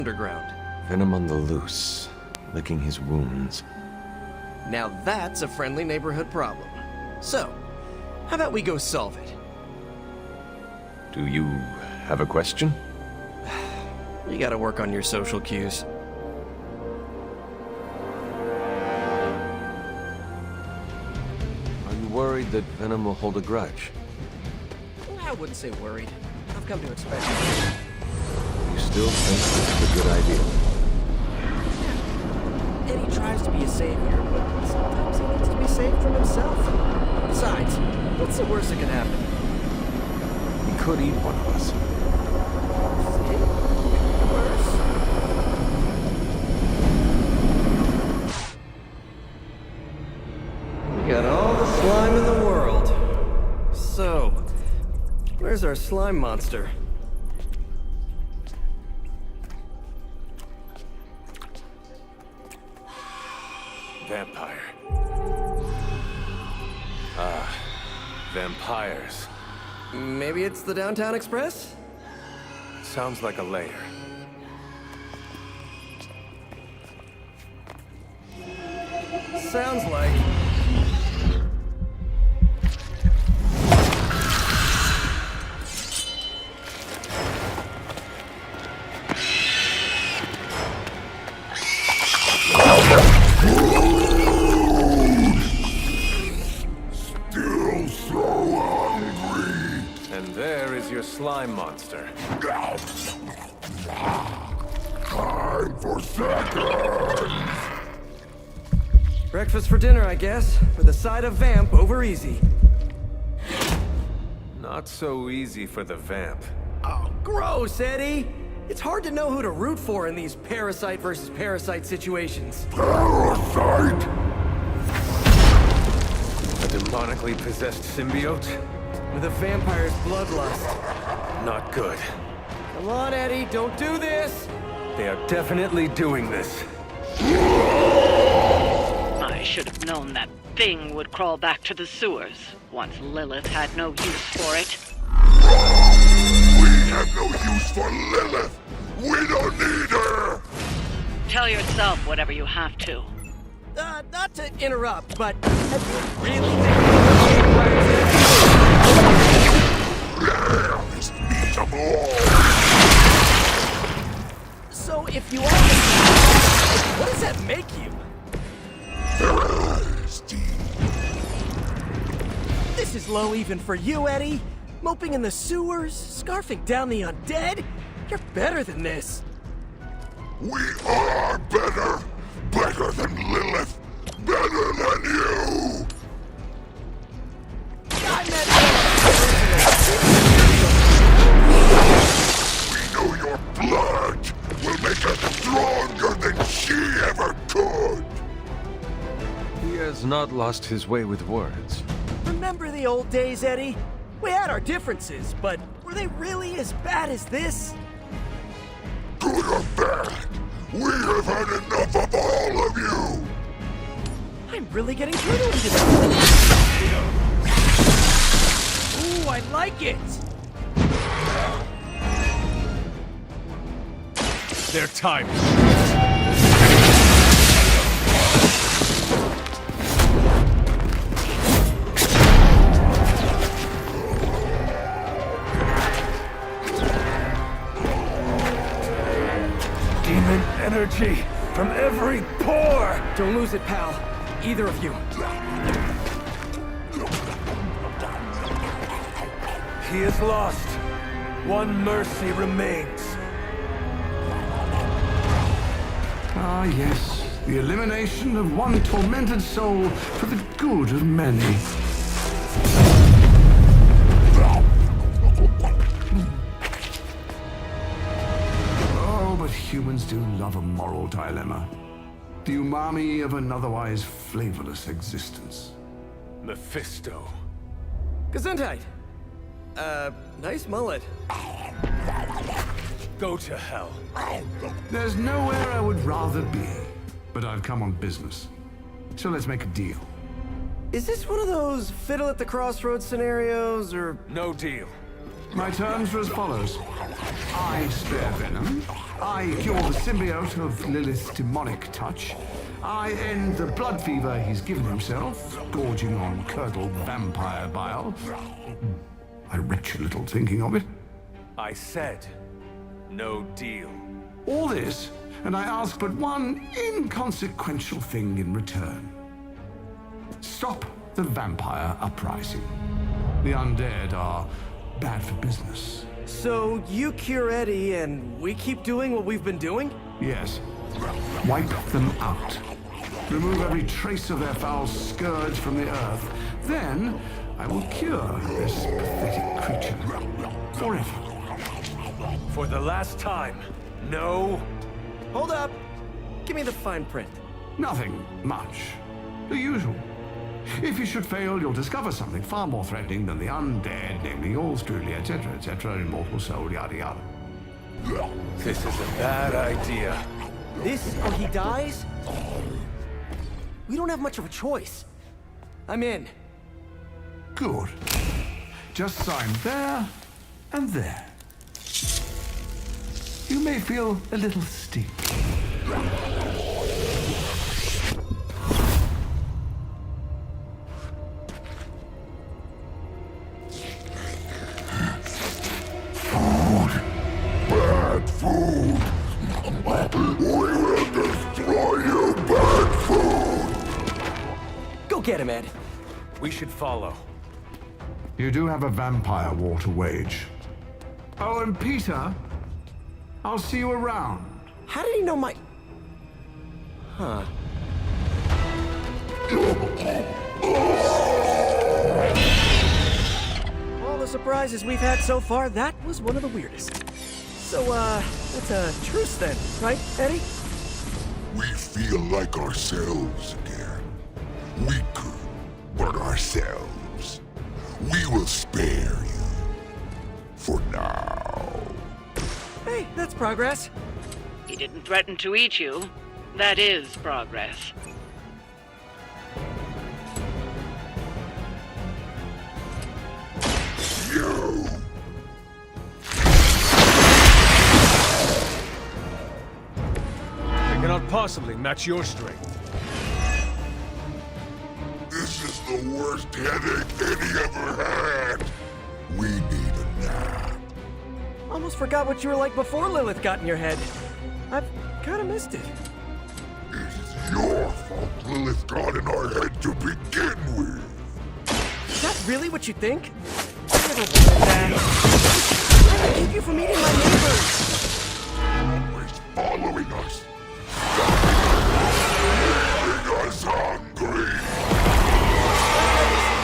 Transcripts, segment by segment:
underground. Venom on the loose, licking his wounds. Now that's a friendly neighborhood problem. So, how about we go solve it? Do you have a question? You gotta work on your social cues. Are you worried that Venom will hold a grudge? I wouldn't say worried. I've come to expect it. You still think this is a good idea? Eddie tries to be a savior, but sometimes he needs to be saved from himself. Besides, what's the worst that can happen? He could eat one of us. We got all the slime in the world. So, where's our slime monster? Vampyre. Vampyres. Maybe it's the Downtown Express? Sounds like a lair. Sounds like... Still so hungry. And there is your slime monster. Time for seconds. breakfast for dinner, I guess. With a side of vamp over easy. Not so easy for the vamp. Oh, gross, Eddie! It's hard to know who to root for in these parasite versus parasite situations. Parasite? A demonically possessed symbiote? With a vampire's bloodlust. Not good. Come on, Eddie, don't do this! They are definitely doing this. I should have known that thing would crawl back to the sewers once Lilith had no use for it. We have no use for Lilith. We don't need her. Tell yourself whatever you have to. Not to interrupt, but have you really Last meet of all. So if you are, what does that make you? Thirsty. This is low even for you, Eddie. Moping in the sewers, scarfing down the undead. You're better than this. We are better. Better than Lilith. Better than you. I We know your blood will make us stronger than she ever could. He has not lost his way with words. Remember the old days, Eddie? We had our differences, but were they really as bad as this? Good or bad, we have had enough of all of you. I'm really getting through to him today. Ooh, I like it. Their time. Demon energy from every pore. Don't lose it, pal. Either of you. He is lost. One mercy remains. Ah, yes. The elimination of one tormented soul for the good of many. Oh, but humans do love a moral dilemma. The umami of an otherwise flavorless existence. Mephisto. Gesundheit. Nice mullet. Go to hell. There's nowhere I would rather be, but I've come on business. So let's make a deal. Is this one of those fiddle at the crossroads scenarios, or... No deal. My terms are as follows. I spare Venom, I cure the symbiote of Lilith's demonic touch. I end the blood fever he's given himself, gorging on curdled vampire bile. I retch a little thinking of it. I said, no deal. All this, and I ask but one inconsequential thing in return. Stop the vampire uprising. The undead are bad for business. So you cure Eddie and we keep doing what we've been doing? Yes. Wipe them out. Remove every trace of their foul scourge from the earth. Then I will cure this pathetic creature forever. For the last time, no. Hold up. Give me the fine print. Nothing much. The usual. If you should fail, you'll discover something far more threatening than the undead, namely yours truly, etc., immortal soul, yada yada. This is a bad idea. This or he dies? We don't have much of a choice. I'm in. Good. Just sign there and there. You may feel a little sting. Bad food! We will destroy you, bad food! Go get him, Ed. We should follow. You do have a vampire war to wage. Oh, and Peter, I'll see you around. How did he know my... Huh. All the surprises we've had so far, that was one of the weirdest. So, it's a truce then, right, Eddie? We feel like ourselves again. Weaker, but ourselves. We will spare you. For now. Hey, that's progress. He didn't threaten to eat you. That is progress. You! I cannot possibly match your strength. This is the worst headache Eddie ever had. We need a nap. Almost forgot what you were like before Lilith got in your head. I've kind of missed it. It is your fault Lilith got in our head to begin with. Is that really what you think? I never wanted that. I keep you from eating my neighbors. Always following us. Making us hungry.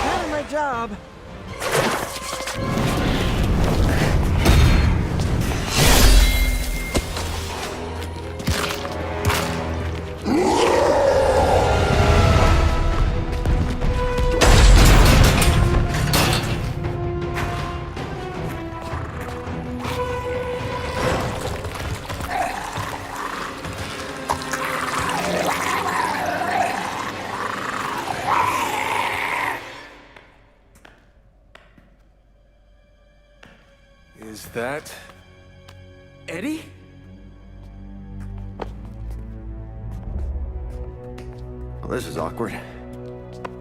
Not in my job. Is that... Eddie? Well, this is awkward.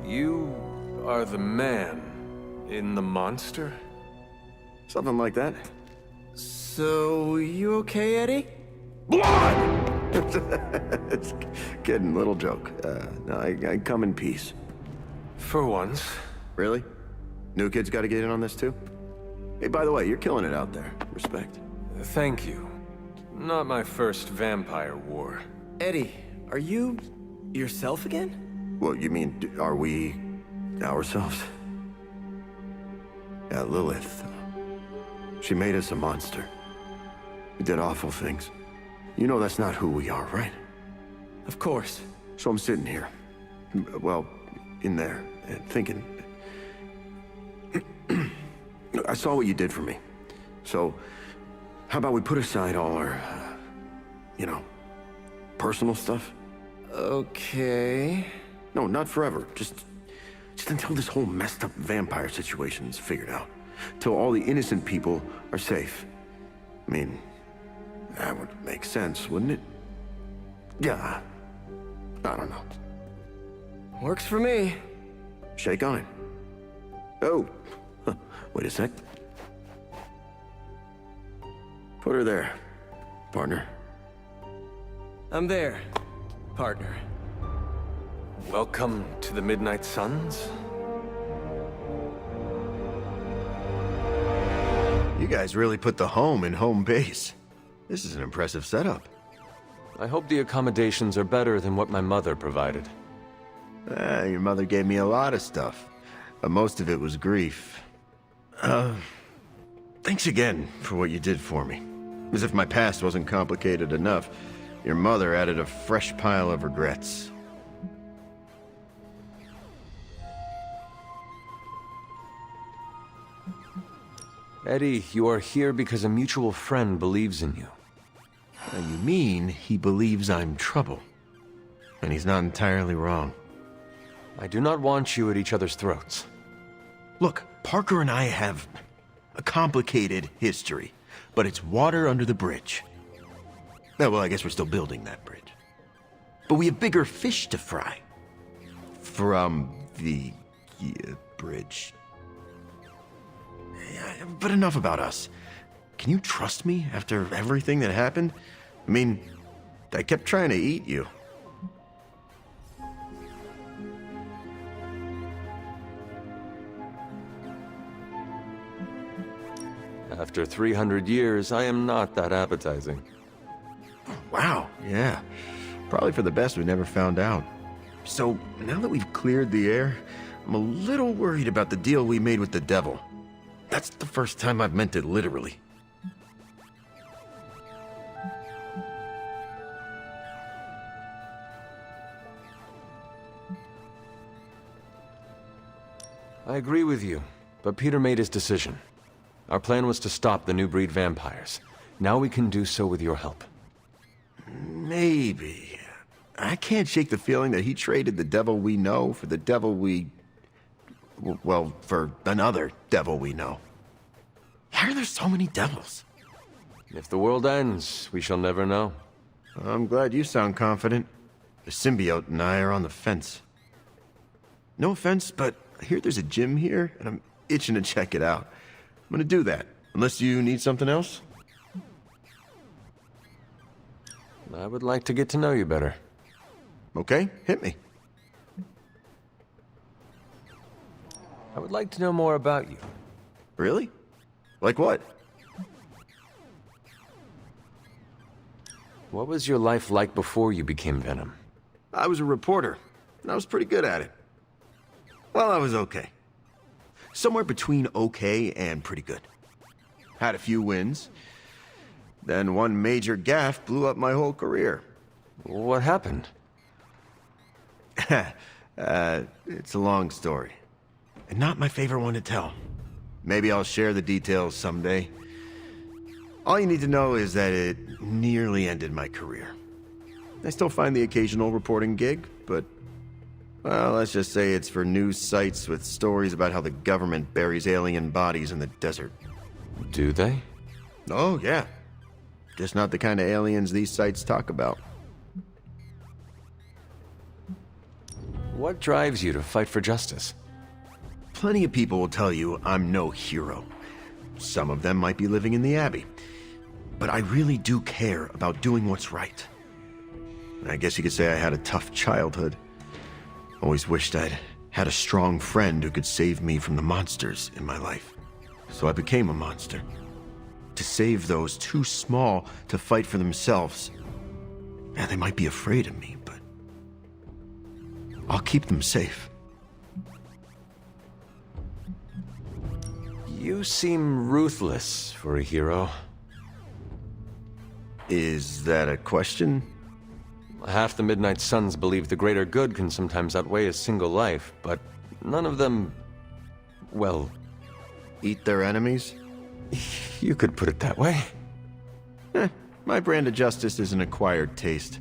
You are the man in the monster? Something like that. So, you okay, Eddie? It's kidding, little joke. No, I come in peace. For once. Really? New kids gotta get in on this too? Hey, by the way, you're killing it out there. Respect. Thank you. Not my first vampire war. Eddie, are you yourself again? Well, you mean, are we ourselves? Yeah, Lilith. She made us a monster. We did awful things. You know that's not who we are, right? Of course. So I'm sitting here, well, in there, and thinking... I saw what you did for me. So, how about we put aside all our, personal stuff? Okay. No, not forever. Just until this whole messed up vampire situation is figured out. Till all the innocent people are safe. I mean, That would make sense, wouldn't it? Yeah. I don't know. Works for me. Shake on it. Oh. Wait a sec. Put her there, partner. I'm there, partner. Welcome to the Midnight Suns. You guys really put the home in home base. This is an impressive setup. I hope the accommodations are better than what my mother provided. Your mother gave me a lot of stuff, but most of it was grief. Thanks again for what you did for me. As if my past wasn't complicated enough, your mother added a fresh pile of regrets. Eddie, you are here because a mutual friend believes in you. You mean he believes I'm trouble? And he's not entirely wrong. I do not want you at each other's throats. Look, Parker and I have a complicated history, but it's water under the bridge. Well, I guess we're still building that bridge. But we have bigger fish to fry. From the bridge. Yeah, but enough about us. Can you trust me after everything that happened? I mean, I kept trying to eat you. After 300 years, I am not that appetizing. Wow, yeah. Probably for the best we never found out. So, now that we've cleared the air, I'm a little worried about the deal we made with the devil. That's the first time I've meant it literally. I agree with you, but Peter made his decision. Our plan was to stop the new breed vampires. Now we can do so with your help. Maybe. I can't shake the feeling that he traded the devil we know for the devil well, for another devil we know. Why are there so many devils? If the world ends, we shall never know. I'm glad you sound confident. The symbiote and I are on the fence. No offense, but I hear there's a gym here, and I'm itching to check it out. I'm gonna do that, unless you need something else. I would like to get to know you better. Okay, hit me. I would like to know more about you. Really? Like what? What was your life like before you became Venom? I was a reporter, and I was pretty good at it. Well, I was okay. Somewhere between okay and pretty good. Had a few wins. Then one major gaffe blew up my whole career. What happened? It's a long story. And not my favorite one to tell. Maybe I'll share the details someday. All you need to know is that it nearly ended my career. I still find the occasional reporting gig, but, well, let's just say it's for news sites with stories about how the government buries alien bodies in the desert. Do they? Oh, yeah. Just not the kind of aliens these sites talk about. What drives you to fight for justice? Plenty of people will tell you I'm no hero. Some of them might be living in the Abbey. But I really do care about doing what's right. I guess you could say I had a tough childhood. Always wished I'd had a strong friend who could save me from the monsters in my life. So I became a monster. To save those too small to fight for themselves. And they might be afraid of me, but I'll keep them safe. You seem ruthless for a hero. Is that a question? Half the Midnight Suns believe the greater good can sometimes outweigh a single life, but none of them, well... Eat their enemies? You could put it that way. My brand of justice is an acquired taste.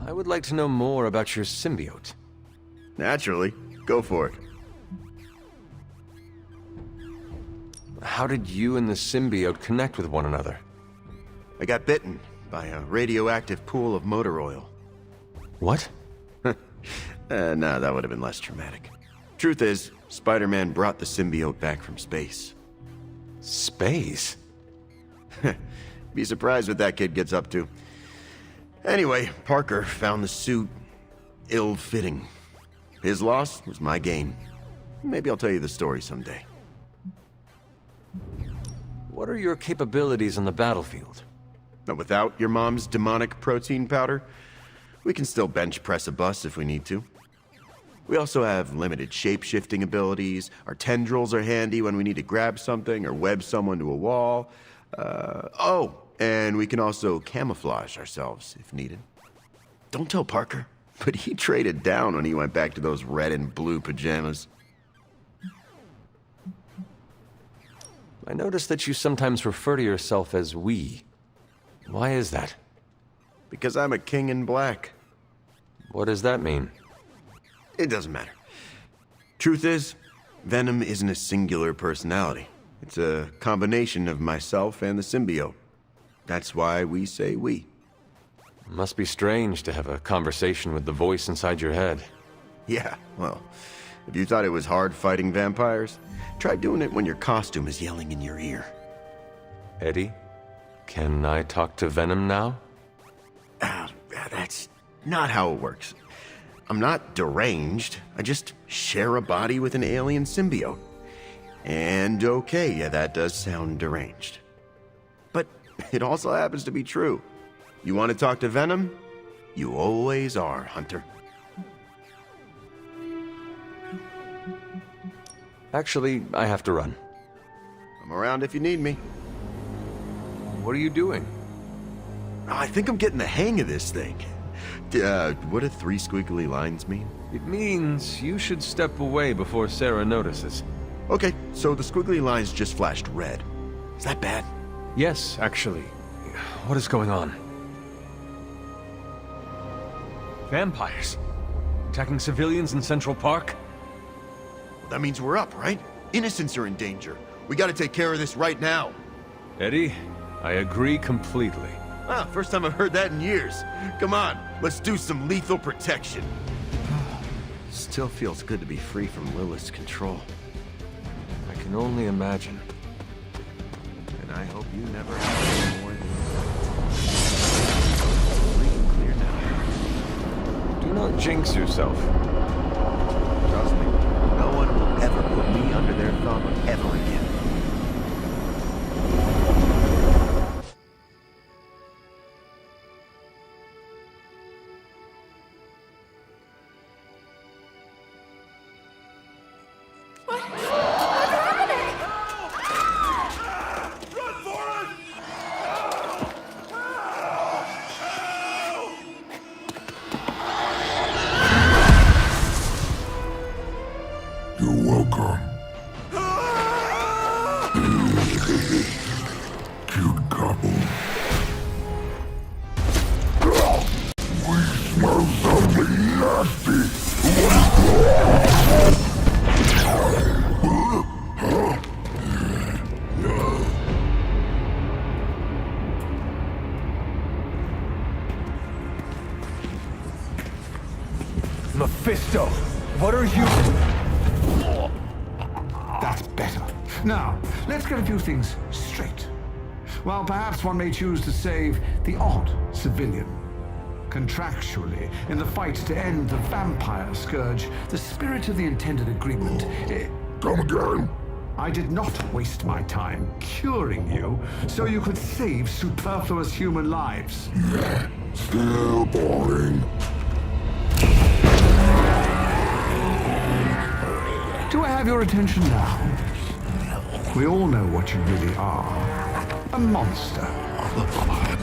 I would like to know more about your symbiote. Naturally. Go for it. How did you and the symbiote connect with one another? I got bitten by a radioactive pool of motor oil. What? No, that would have been less traumatic. Truth is, Spider-Man brought the symbiote back from space. Space? Be surprised what that kid gets up to. Anyway, Parker found the suit ill-fitting. His loss was my gain. Maybe I'll tell you the story someday. What are your capabilities on the battlefield? But without your mom's demonic protein powder, we can still bench press a bus if we need to. We also have limited shape-shifting abilities. Our tendrils are handy when we need to grab something or web someone to a wall. And we can also camouflage ourselves if needed. Don't tell Parker, but he traded down when he went back to those red and blue pajamas. I noticed that you sometimes refer to yourself as we. Why is that? Because I'm a king in black. What does that mean? It doesn't matter. Truth is, Venom isn't a singular personality. It's a combination of myself and the symbiote. That's why we say we. Must be strange to have a conversation with the voice inside your head. Yeah, well, if you thought it was hard fighting vampires, try doing it when your costume is yelling in your ear. Eddie, can I talk to Venom now? That's not how it works. I'm not deranged. I just share a body with an alien symbiote. And okay, yeah, that does sound deranged. But it also happens to be true. You want to talk to Venom? You always are, Hunter. Actually, I have to run. I'm around if you need me. What are you doing? I think I'm getting the hang of this thing. What do 3 squiggly lines mean? It means you should step away before Sarah notices. Okay, so the squiggly lines just flashed red. Is that bad? Yes, actually. What is going on? Vampires? Attacking civilians in Central Park? That means we're up, right? Innocents are in danger. We gotta take care of this right now. Eddie, I agree completely. Ah, first time I've heard that in years. Come on, let's do some lethal protection. Still feels good to be free from Lilith's control. I can only imagine. And I hope you never have more than... Free and clear now. Do not jinx yourself. Trust me, no one will ever put me under their thumb ever again. You're welcome. Cute couple. We smell something nasty. Mephisto, what are you... That's better. Now, let's get a few things straight. While perhaps one may choose to save the odd civilian, contractually, in the fight to end the vampire scourge, the spirit of the intended agreement... Come again. I did not waste my time curing you so you could save superfluous human lives. Still boring. Do I have your attention now? We all know what you really are. A monster.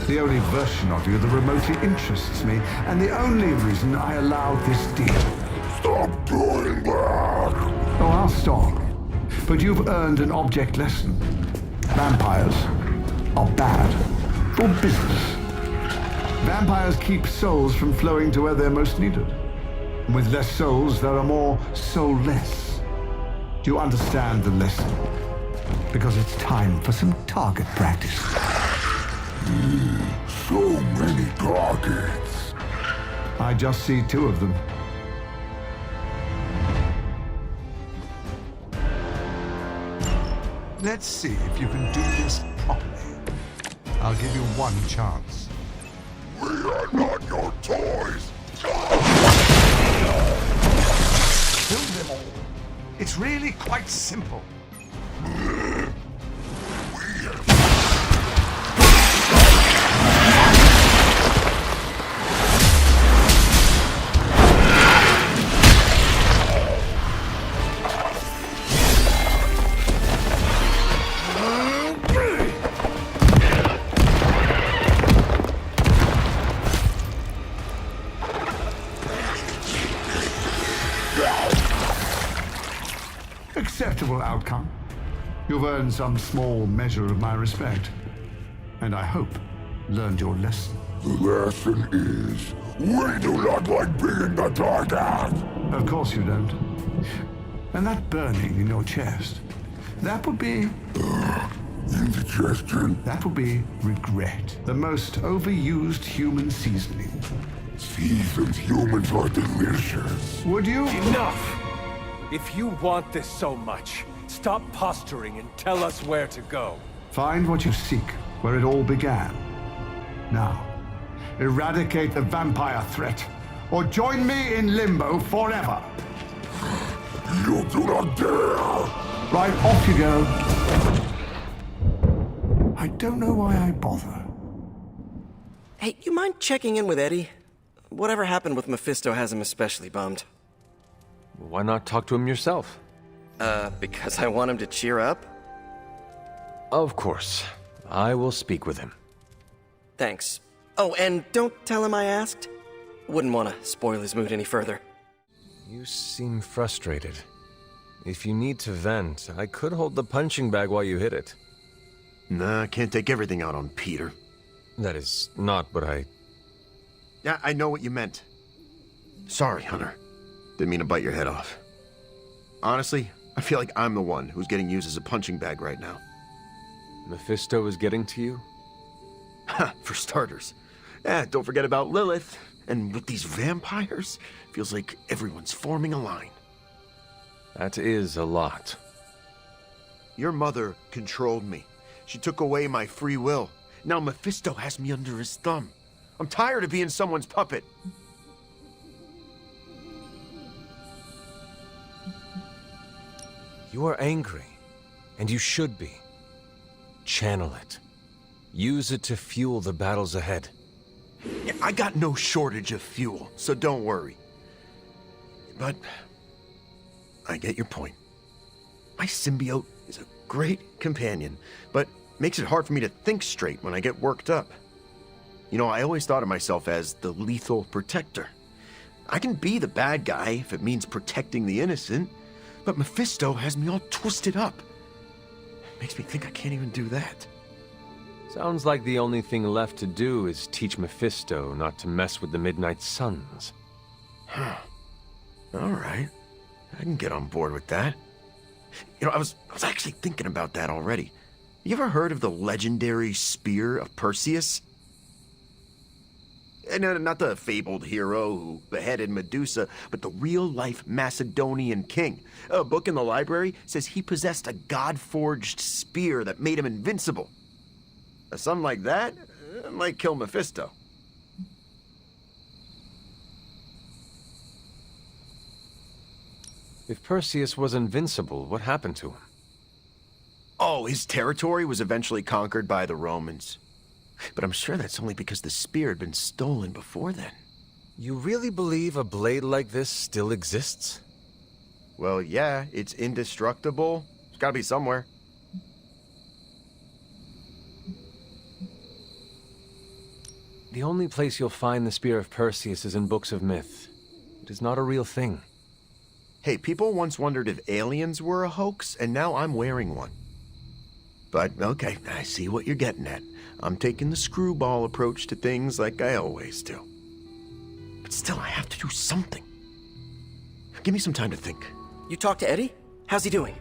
The only version of you that remotely interests me, and the only reason I allowed this deal. Stop doing that. Oh, I'll stop. But you've earned an object lesson. Vampires are bad for business. Vampires keep souls from flowing to where they're most needed. With less souls, there are more soulless. Do you understand the lesson? because it's time for some target practice. So many targets. I just see 2 of them. Let's see if you can do this properly. I'll give you 1 chance. We are not your toys. Kill them all. It's really quite simple. Acceptable outcome. You've earned some small measure of my respect. And I hope learned your lesson. The lesson is, we do not like being the target. Of course you don't. And that burning in your chest, that would be... Indigestion. that would be regret. The most overused human seasoning. Seasoned humans are delicious. Would you? Enough! If you want this so much, stop posturing and tell us where to go. Find what you seek, where it all began. Now, eradicate the vampire threat, or join me in limbo forever. You do not dare! Right, off you go. I don't know why I bother. Hey, you mind checking in with Eddie? Whatever happened with Mephisto has him especially bummed. Why not talk to him yourself? Because I want him to cheer up? Of course. I will speak with him. Thanks. Oh, and don't tell him I asked. Wouldn't want to spoil his mood any further. You seem frustrated. If you need to vent, I could hold the punching bag while you hit it. Nah, I can't take everything out on Peter. That is not what I... Yeah, I know what you meant. Sorry, Hunter. Didn't mean to bite your head off. Honestly, I feel like I'm the one who's getting used as a punching bag right now. Mephisto is getting to you? Ha, for starters. Don't forget about Lilith. And with these vampires, feels like everyone's forming a line. That is a lot. Your mother controlled me. She took away my free will. Now Mephisto has me under his thumb. I'm tired of being someone's puppet. You are angry, and you should be. Channel it. Use it to fuel the battles ahead. Yeah, I got no shortage of fuel, so don't worry. But I get your point. My symbiote is a great companion, but makes it hard for me to think straight when I get worked up. You know, I always thought of myself as the lethal protector. I can be the bad guy if it means protecting the innocent, but Mephisto has me all twisted up. It makes me think I can't even do that. Sounds like the only thing left to do is teach Mephisto not to mess with the Midnight Suns. Huh. All right. I can get on board with that. You know, I was actually thinking about that already. You ever heard of the legendary spear of Perseus? No, not the fabled hero who beheaded Medusa, but the real-life Macedonian king. A book in the library says he possessed a god-forged spear that made him invincible. Something like that might kill Mephisto. If Perseus was invincible, what happened to him? Oh, his territory was eventually conquered by the Romans. But I'm sure that's only because the spear had been stolen before then. You really believe a blade like this still exists? Well, yeah, it's indestructible. It's gotta be somewhere. The only place you'll find the Spear of Perseus is in books of myth. It is not a real thing. Hey, people once wondered if aliens were a hoax, and now I'm wearing one. But, okay, I see what you're getting at. I'm taking the screwball approach to things like I always do. But still, I have to do something. Give me some time to think. You talked to Eddie? How's he doing?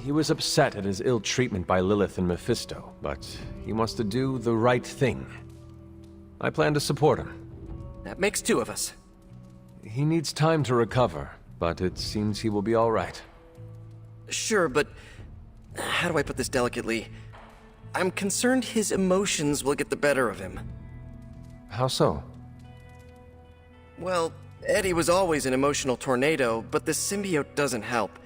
he was upset at his ill treatment by Lilith and Mephisto, but he wants to do the right thing. I plan to support him. That makes two of us. He needs time to recover, but it seems he will be all right. Sure, but how do I put this delicately? I'm concerned his emotions will get the better of him. How so? Well, Eddie was always an emotional tornado, but the symbiote doesn't help.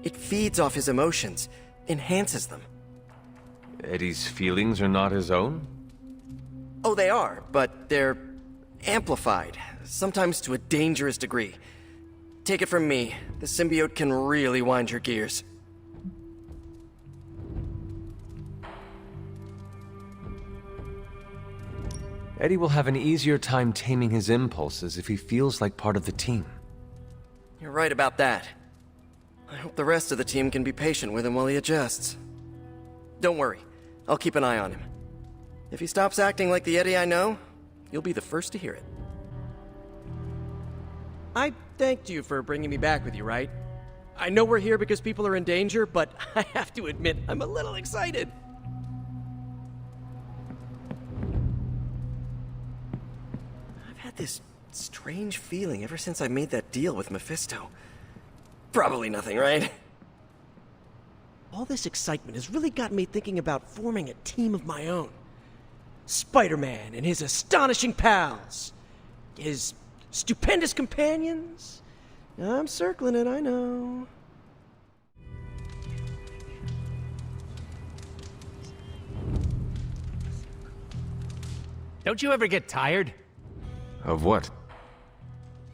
It feeds off his emotions, enhances them. Eddie's feelings are not his own? Oh, they are, but they're amplified, sometimes to a dangerous degree. Take it from me, the symbiote can really wind your gears. Eddie will have an easier time taming his impulses if he feels like part of the team. You're right about that. I hope the rest of the team can be patient with him while he adjusts. Don't worry, I'll keep an eye on him. If he stops acting like the Eddie I know, you'll be the first to hear it. I thanked you for bringing me back with you, right? I know we're here because people are in danger, but I have to admit, I'm a little excited. I've had this strange feeling ever since I made that deal with Mephisto. Probably nothing, right? All this excitement has really got me thinking about forming a team of my own. Spider-Man and his astonishing pals. His stupendous companions. I'm circling it, I know. Don't you ever get tired? Of what?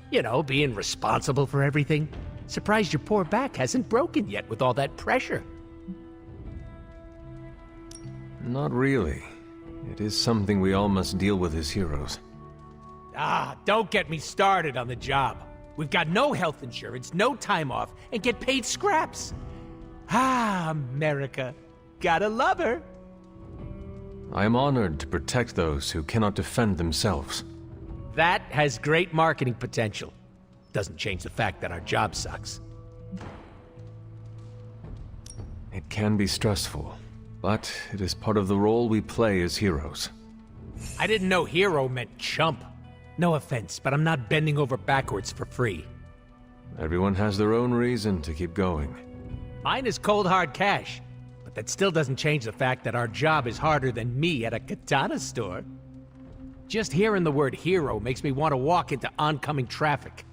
You know, being responsible for everything. Surprised your poor back hasn't broken yet with all that pressure. Not really. It is something we all must deal with as heroes. Ah, don't get me started on the job. We've got no health insurance, no time off, and get paid scraps. Ah, America. Gotta love her. I am honored to protect those who cannot defend themselves. That has great marketing potential. Doesn't change the fact that our job sucks. It can be stressful, but it is part of the role we play as heroes. I didn't know hero meant chump. No offense, but I'm not bending over backwards for free. Everyone has their own reason to keep going. Mine is cold hard cash, but that still doesn't change the fact that our job is harder than me at a katana store. Just hearing the word hero makes me want to walk into oncoming traffic.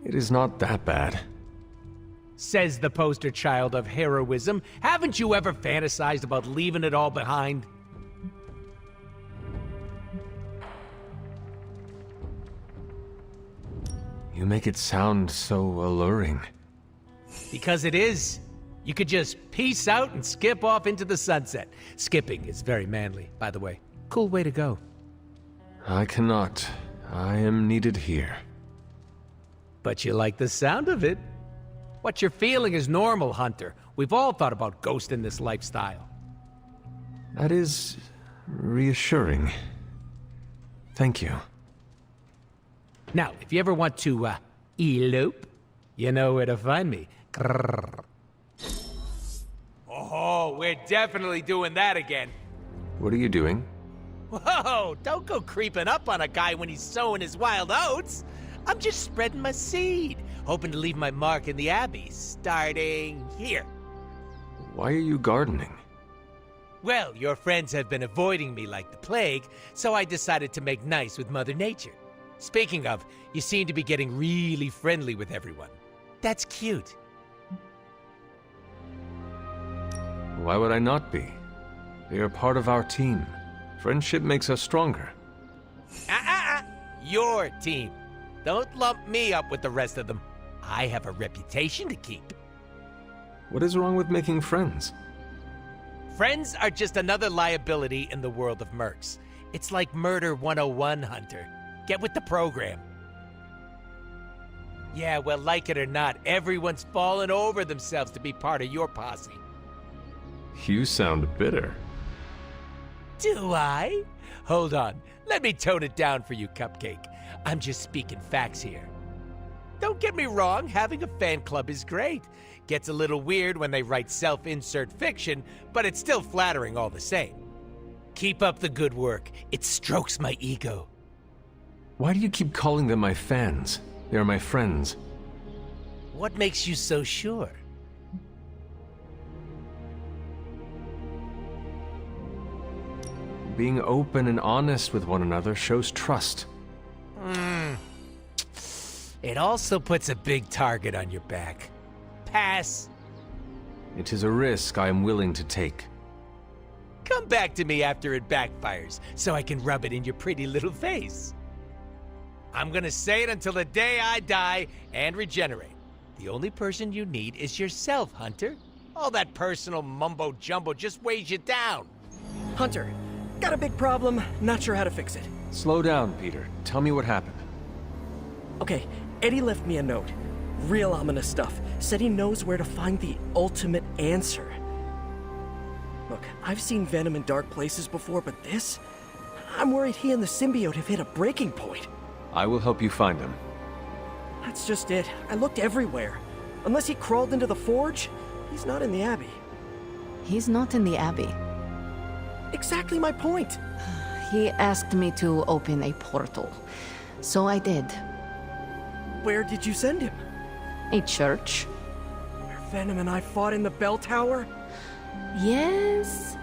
It is not that bad. Says the poster child of heroism. Haven't you ever fantasized about leaving it all behind? You make it sound so alluring. Because it is. You could just peace out and skip off into the sunset. Skipping is very manly, by the way. Cool way to go. I cannot. I am needed here. But you like the sound of it. What you're feeling is normal, Hunter. We've all thought about ghosting this lifestyle. That is reassuring. Thank you. Now, if you ever want to, elope, you know where to find me. Grrr. Oh, we're definitely doing that again. What are you doing? Whoa, don't go creeping up on a guy when he's sowing his wild oats. I'm just spreading my seed, hoping to leave my mark in the Abbey, starting here. Why are you gardening? Well, your friends have been avoiding me like the plague, so I decided to make nice with Mother Nature. Speaking of, you seem to be getting really friendly with everyone. That's cute. Why would I not be? They are part of our team. Friendship makes us stronger. Your team. Don't lump me up with the rest of them. I have a reputation to keep. What is wrong with making friends? Friends are just another liability in the world of mercs. It's like Murder 101, Hunter. Get with the program. Yeah, well, like it or not, everyone's fallen over themselves to be part of your posse. You sound bitter. Do I? Hold on. Let me tone it down for you, Cupcake. I'm just speaking facts here. Don't get me wrong, having a fan club is great. Gets a little weird when they write self-insert fiction, but it's still flattering all the same. Keep up the good work. It strokes my ego. Why do you keep calling them my fans? They are my friends. What makes you so sure? Being open and honest with one another shows trust. It also puts a big target on your back. Pass. It is a risk I am willing to take. Come back to me after it backfires, so I can rub it in your pretty little face. I'm gonna say it until the day I die and regenerate. The only person you need is yourself, Hunter. All that personal mumbo-jumbo just weighs you down. Hunter, got a big problem, not sure how to fix it. Slow down, Peter. Tell me what happened. Okay, Eddie left me a note. Real ominous stuff. Said he knows where to find the ultimate answer. Look, I've seen Venom in dark places before, but this? I'm worried he and the symbiote have hit a breaking point. I will help you find him. That's just it. I looked everywhere. Unless he crawled into the forge, he's not in the Abbey. He's not in the Abbey. Exactly my point. He asked me to open a portal, so I did. Where did you send him? A church? Where Venom and I fought in the bell tower? Yes?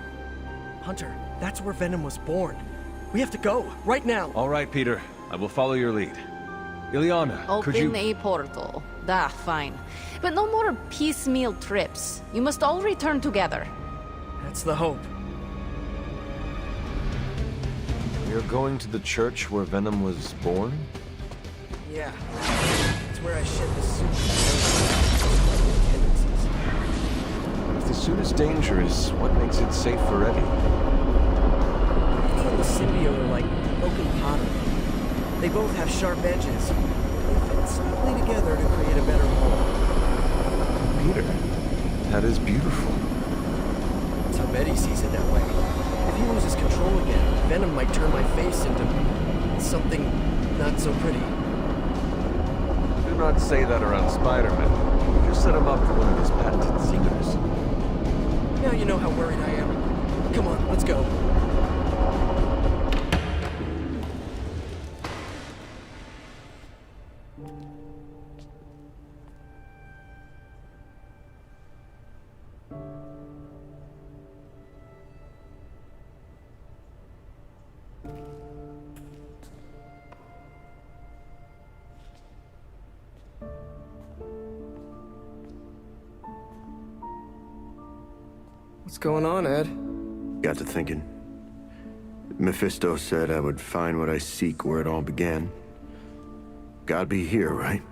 Hunter, that's where Venom was born. We have to go, right now. All right, Peter. I will follow your lead. Ileana, could you... Open a portal. Fine. But no more piecemeal trips. You must all return together. That's the hope. We are going to the church where Venom was born? Yeah. It's where I shed the suit. Tendencies. If the suit is dangerous, what makes it safe for Eddie? He and the symbiote are like broken pottery. They both have sharp edges. They fit snugly together to create a better whole. Peter, that is beautiful. That's how Eddie sees it that way. If he loses control again, Venom might turn my face into something not so pretty. Do not say that around Spider-Man. You just set him up for one of his patented secrets. Now you know how worried I am. Come on, let's go. What's going on, Ed? Got to thinking. Mephisto said I would find what I seek where it all began. Gotta be here, right?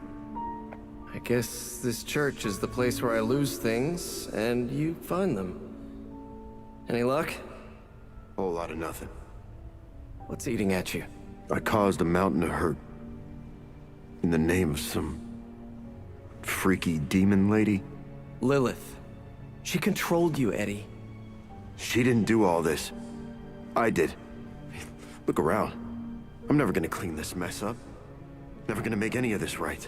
I guess this church is the place where I lose things, and you find them. Any luck? Whole lot of nothing. What's eating at you? I caused a mountain of hurt. In the name of some... freaky demon lady. Lilith. She controlled you, Eddie. She didn't do all this. I did. Look around. I'm never gonna clean this mess up. Never gonna make any of this right.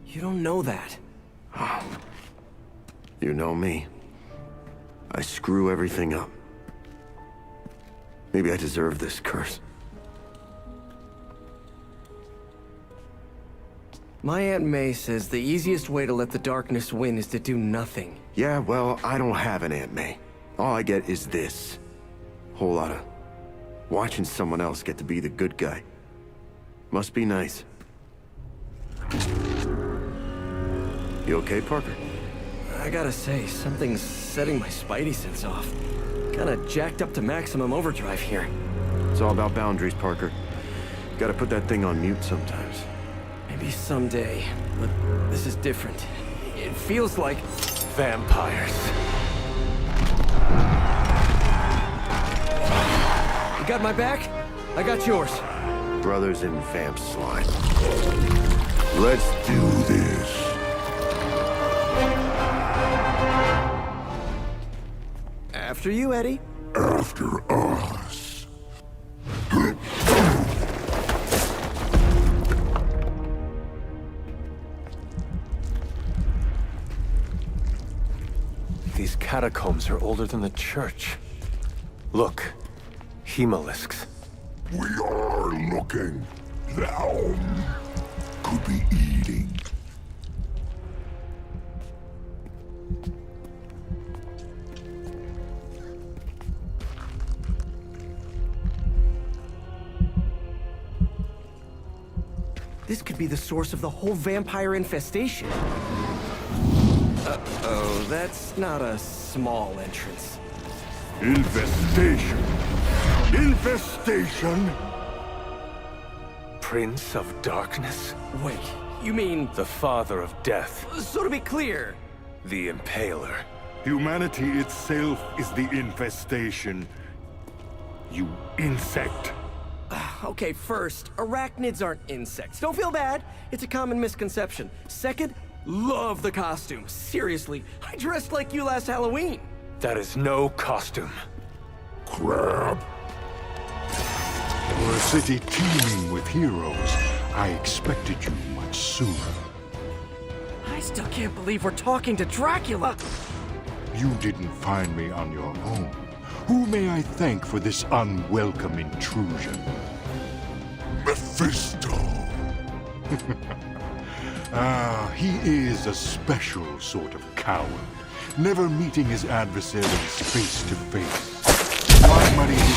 You don't know that. You know me. I screw everything up. Maybe I deserve this curse. My Aunt May says the easiest way to let the darkness win is to do nothing. Yeah, well, I don't have an Aunt May. All I get is this. Whole lot of watching someone else get to be the good guy. Must be nice. You okay, Parker? I gotta say, something's setting my spidey sense off. Kinda jacked up to maximum overdrive here. It's all about boundaries, Parker. Gotta put that thing on mute sometimes. Maybe someday, but this is different. It feels like... Vampires. You got my back? I got yours. Brothers in vamp slime. Let's do this. After you, Eddie. After us. catacombs are older than the church. Look, Hemaliscs. We are looking. The helm could be eating. This could be the source of the whole vampire infestation. Uh-oh, that's not a small entrance. Infestation. Infestation. Prince of Darkness? Wait, you mean... The father of death. So to be clear... The Impaler. Humanity itself is the infestation. You insect. Okay, first, arachnids aren't insects. Don't feel bad. It's a common misconception. Second, love the costume. Seriously, I dressed like you last Halloween. That is no costume. Crab. For a city teeming with heroes, I expected you much sooner. I still can't believe we're talking to Dracula. You didn't find me on your own. Who may I thank for this unwelcome intrusion? Mephisto! He is a special sort of coward, never meeting his adversaries face to face. Why muddy his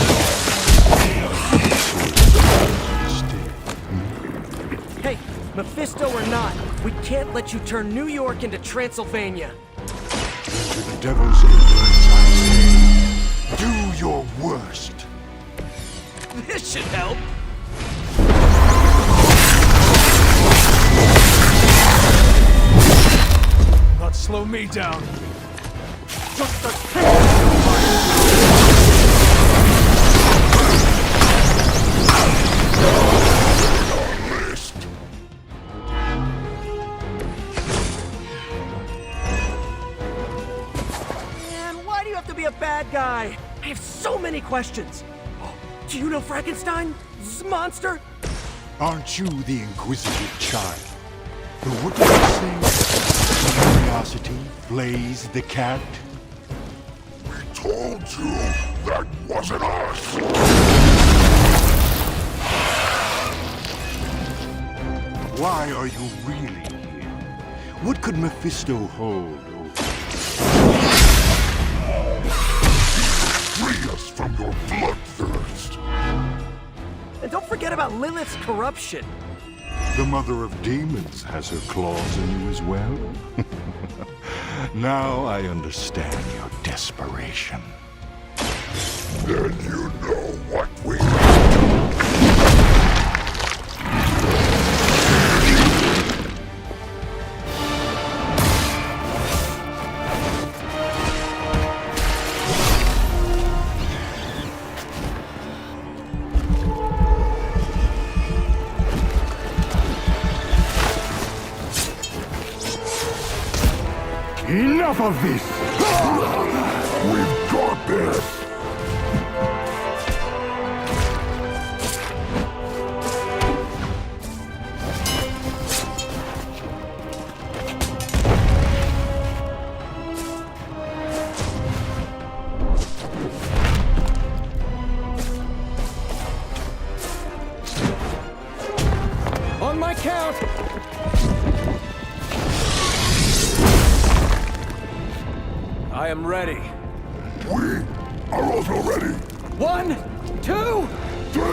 Hey, Mephisto or not, we can't let you turn New York into Transylvania. To the devil's influence, I say, do your worst. This should help. Not slow me down. Just a List. Man, why do you have to be a bad guy? I have so many questions. Do you know Frankenstein? This monster? Aren't you the inquisitive child? But what did you say? Curiosity flays the cat? We told you that wasn't us! Why are you really here? What could Mephisto hold over? Free us from your bloodthirst! And don't forget about Lilith's corruption. The mother of demons has her claws in you as well? Now I understand your desperation. Then you know what we Enough of this! We've got this! On my count! I am ready. We are also ready! 1, 2... 3!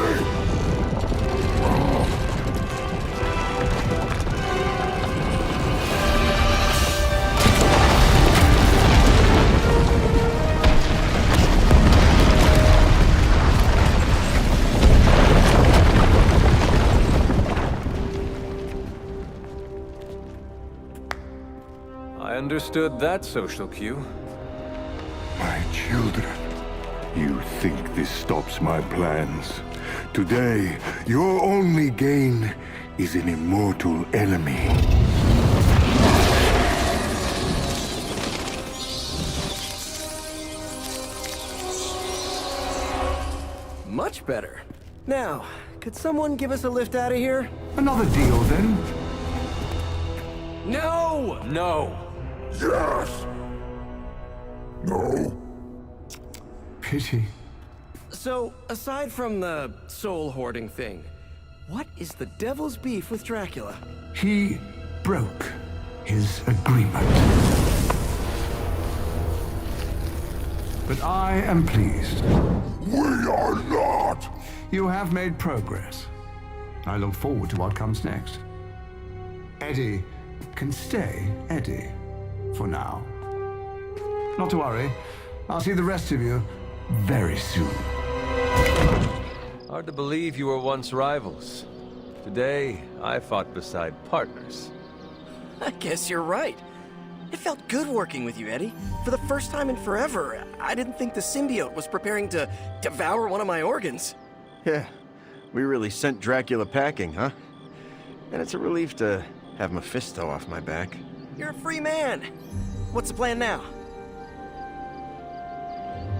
I understood that social cue. My children, you think this stops my plans? Today, your only gain is an immortal enemy. Much better. Now, could someone give us a lift out of here? Another deal, then? No! No! Yes! No. Pity. So, aside from the soul hoarding thing, what is the devil's beef with Dracula? He broke his agreement. But I am pleased. We are not. You have made progress. I look forward to what comes next. Eddie can stay Eddie for now. Not to worry. I'll see the rest of you very soon. Hard to believe you were once rivals. Today, I fought beside partners. I guess you're right. It felt good working with you, Eddie. For the first time in forever, I didn't think the symbiote was preparing to devour one of my organs. Yeah, we really sent Dracula packing, huh? And it's a relief to have Mephisto off my back. You're a free man. What's the plan now?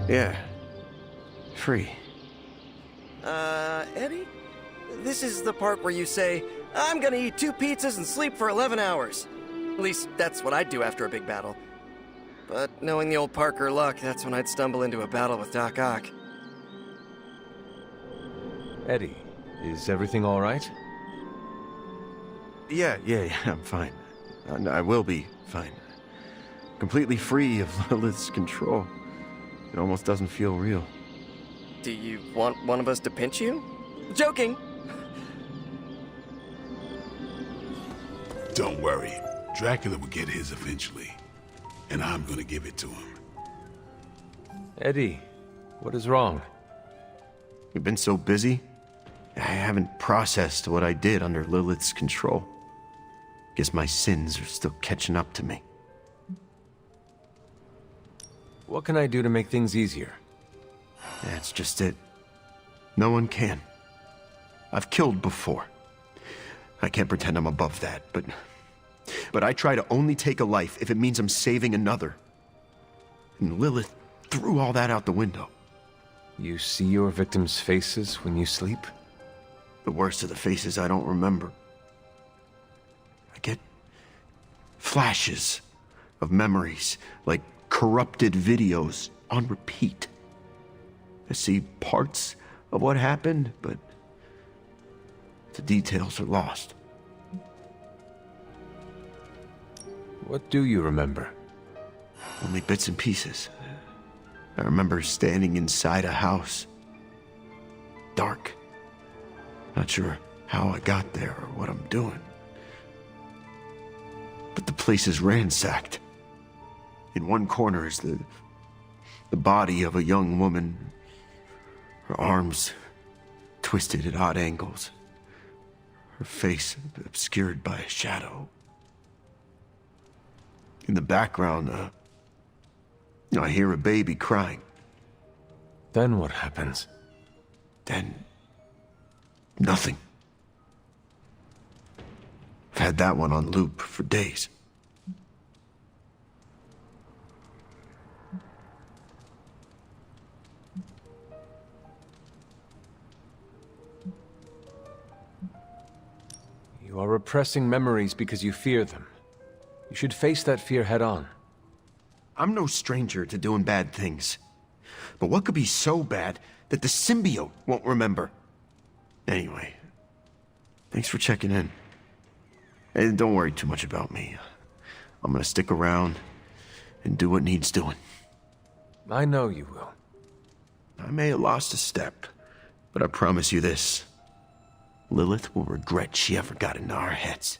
Yeah, free. Eddie? This is the part where you say, I'm gonna eat 2 pizzas and sleep for 11 hours. At least, that's what I'd do after a big battle. But knowing the old Parker luck, that's when I'd stumble into a battle with Doc Ock. Eddie, is everything all right? Yeah, I'm fine. I will be fine. Completely free of Lilith's control. It almost doesn't feel real. Do you want one of us to pinch you? Joking! Don't worry. Dracula will get his eventually. And I'm gonna give it to him. Eddie, what is wrong? We've been so busy, I haven't processed what I did under Lilith's control. Guess my sins are still catching up to me. What can I do to make things easier? That's just it. No one can. I've killed before. I can't pretend I'm above that, but I try to only take a life if it means I'm saving another. And Lilith threw all that out the window. You see your victims' faces when you sleep? The worst of the faces I don't remember. I get flashes of memories, like corrupted videos on repeat. I see parts of what happened, but the details are lost. What do you remember? Only bits and pieces. I remember standing inside a house. Dark. Not sure how I got there or what I'm doing. But the place is ransacked. In one corner is the body of a young woman. Her arms twisted at odd angles. Her face obscured by a shadow. In the background, I hear a baby crying. Then what happens? Then, nothing. I've had that one on loop for days. You are repressing memories because you fear them. You should face that fear head on. I'm no stranger to doing bad things. But what could be so bad that the symbiote won't remember? Anyway, thanks for checking in. And don't worry too much about me. I'm gonna stick around and do what needs doing. I know you will. I may have lost a step, but I promise you this. Lilith will regret she ever got into our heads.